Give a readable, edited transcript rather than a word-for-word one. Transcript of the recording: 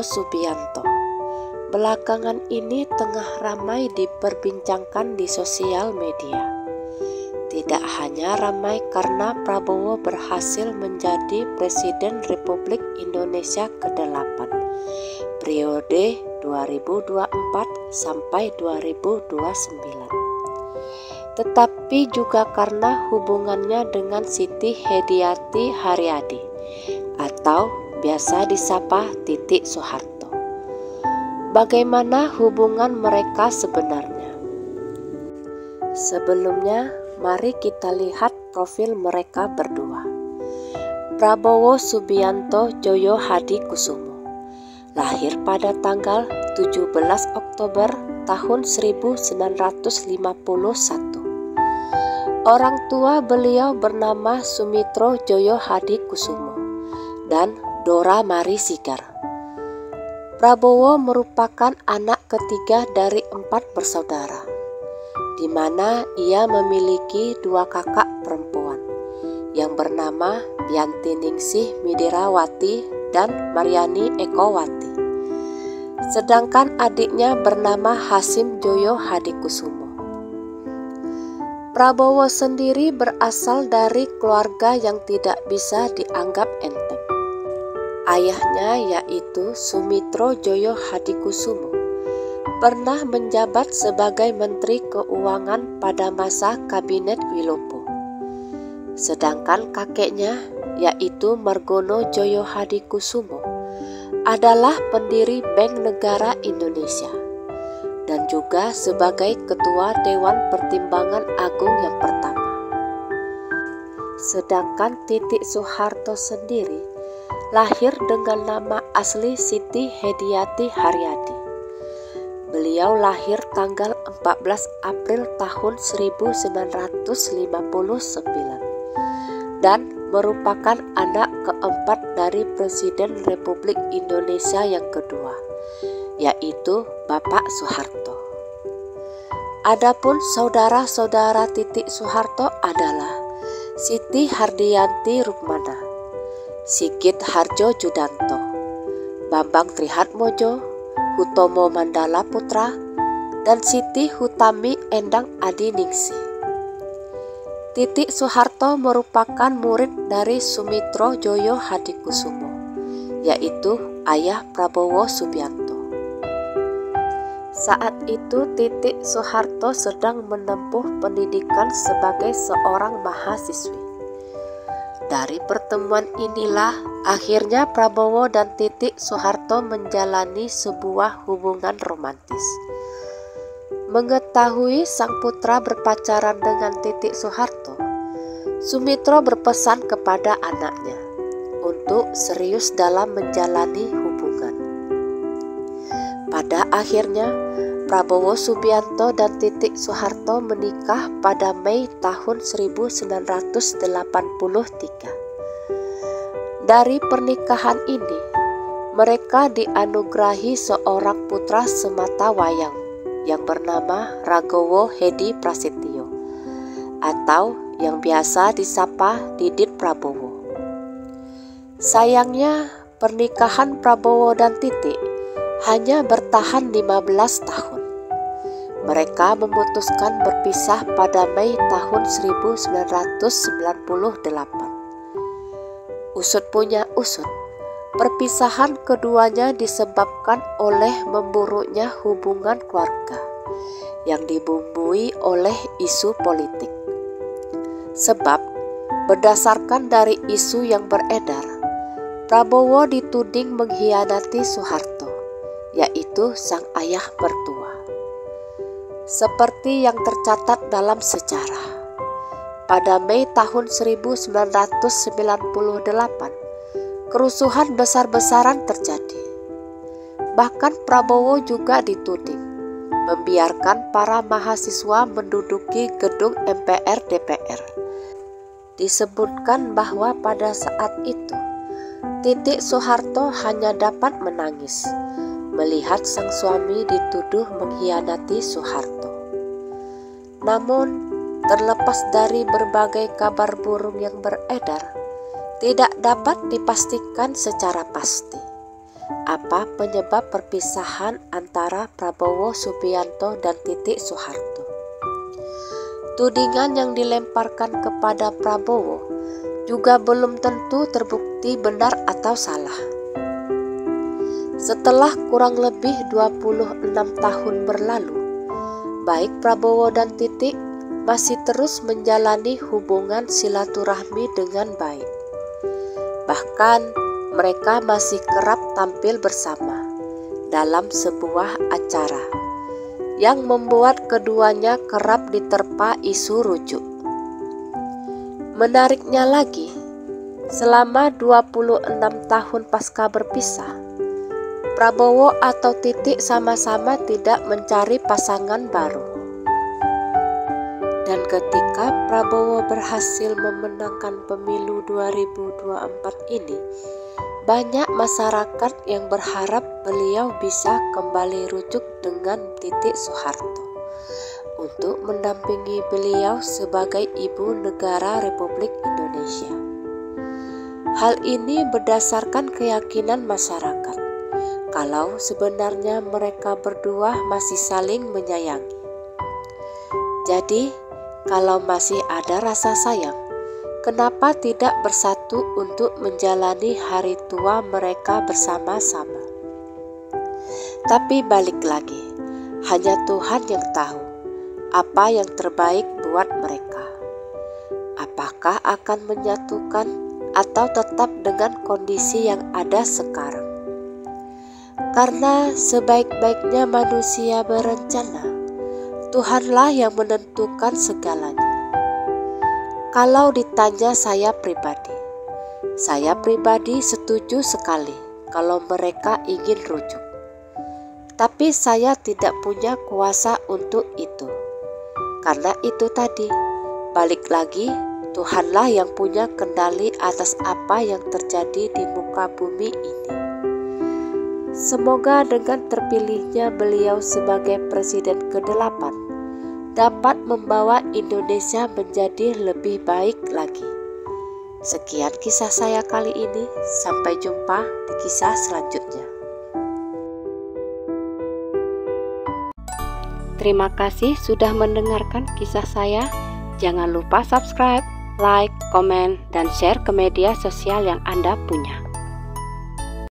Prabowo Subianto belakangan ini tengah ramai diperbincangkan di sosial media. Tidak hanya ramai karena Prabowo berhasil menjadi Presiden Republik Indonesia ke-8 periode 2024 sampai 2029. Tetapi juga karena hubungannya dengan Siti Hediati Haryadi atau biasa disapa Titik Soeharto. Bagaimana hubungan mereka sebenarnya? Sebelumnya, mari kita lihat profil mereka berdua. Prabowo Subianto Joyo Hadikusumo lahir pada tanggal 17 Oktober tahun 1951. Orang tua beliau bernama Sumitro Joyo Hadikusumo dan Dora Mari Sigar. Prabowo merupakan anak ketiga dari 4 bersaudara, di mana ia memiliki 2 kakak perempuan yang bernama Yanti Ningsih Midirawati dan Mariani Ekowati. Sedangkan adiknya bernama Hasim Joyo Hadikusumo. Prabowo sendiri berasal dari keluarga yang tidak bisa dianggap enteng. Ayahnya yaitu Sumitro Joyo Hadikusumo pernah menjabat sebagai Menteri Keuangan pada masa Kabinet Wilopo. Sedangkan kakeknya yaitu Margono Joyo Hadikusumo adalah pendiri Bank Negara Indonesia dan juga sebagai Ketua Dewan Pertimbangan Agung yang pertama. Sedangkan Titik Soeharto sendiri lahir dengan nama asli Siti Hediati Haryadi. Beliau lahir tanggal 14 April tahun 1959 dan merupakan anak keempat dari Presiden Republik Indonesia yang kedua, yaitu Bapak Soeharto. Adapun saudara-saudara Titik Soeharto adalah Siti Hardianti Rukmana, Sigit Harjo Judanto, Bambang Trihatmojo, Hutomo Mandala Putra, dan Siti Hutami Endang Adiningsih. Titik Soeharto merupakan murid dari Sumitro Joyo Hadikusumo, yaitu ayah Prabowo Subianto. Saat itu Titik Soeharto sedang menempuh pendidikan sebagai seorang mahasiswi. Dari pertemuan inilah akhirnya Prabowo dan Titik Soeharto menjalani sebuah hubungan romantis. Mengetahui sang putra berpacaran dengan Titik Soeharto, Sumitro berpesan kepada anaknya untuk serius dalam menjalani hubungan. Pada akhirnya, Prabowo Subianto dan Titik Soeharto menikah pada Mei tahun 1983. Dari pernikahan ini, mereka dianugerahi seorang putra sematawayang yang bernama Ragowo Hedi Prasetyo atau yang biasa disapa Didit Prabowo. Sayangnya, pernikahan Prabowo dan Titik hanya bertahan 15 tahun. Mereka memutuskan berpisah pada Mei tahun 1998. Usut punya usut, perpisahan keduanya disebabkan oleh memburuknya hubungan keluarga yang dibumbui oleh isu politik. Sebab, berdasarkan dari isu yang beredar, Prabowo dituding mengkhianati Soeharto, yaitu sang ayah mertua. Seperti yang tercatat dalam sejarah, pada Mei tahun 1998, kerusuhan besar-besaran terjadi. Bahkan Prabowo juga dituding membiarkan para mahasiswa menduduki gedung MPR DPR. Disebutkan bahwa pada saat itu, Titik Soeharto hanya dapat menangis melihat sang suami dituduh mengkhianati Soeharto. Namun, terlepas dari berbagai kabar burung yang beredar, tidak dapat dipastikan secara pasti apa penyebab perpisahan antara Prabowo Subianto dan Titik Soeharto. Tudingan yang dilemparkan kepada Prabowo juga belum tentu terbukti benar atau salah. Setelah kurang lebih 26 tahun berlalu, baik Prabowo dan Titik masih terus menjalani hubungan silaturahmi dengan baik. Bahkan mereka masih kerap tampil bersama dalam sebuah acara yang membuat keduanya kerap diterpa isu rujuk. Menariknya lagi, selama 26 tahun pasca berpisah, Prabowo atau Titik sama-sama tidak mencari pasangan baru. Dan ketika Prabowo berhasil memenangkan pemilu 2024 ini, banyak masyarakat yang berharap beliau bisa kembali rujuk dengan Titik Soeharto untuk mendampingi beliau sebagai ibu negara Republik Indonesia. Hal ini berdasarkan keyakinan masyarakat kalau sebenarnya mereka berdua masih saling menyayangi. Jadi, kalau masih ada rasa sayang, kenapa tidak bersatu untuk menjalani hari tua mereka bersama-sama? Tapi balik lagi, hanya Tuhan yang tahu apa yang terbaik buat mereka. Apakah akan menyatukan atau tetap dengan kondisi yang ada sekarang? Karena sebaik-baiknya manusia berencana, Tuhanlah yang menentukan segalanya. Kalau ditanya saya pribadi setuju sekali kalau mereka ingin rujuk. Tapi saya tidak punya kuasa untuk itu. Karena itu tadi, balik lagi, Tuhanlah yang punya kendali atas apa yang terjadi di muka bumi ini. Semoga dengan terpilihnya beliau sebagai Presiden ke-8 dapat membawa Indonesia menjadi lebih baik lagi. Sekian kisah saya kali ini, sampai jumpa di kisah selanjutnya. Terima kasih sudah mendengarkan kisah saya. Jangan lupa subscribe, like, komen, dan share ke media sosial yang Anda punya.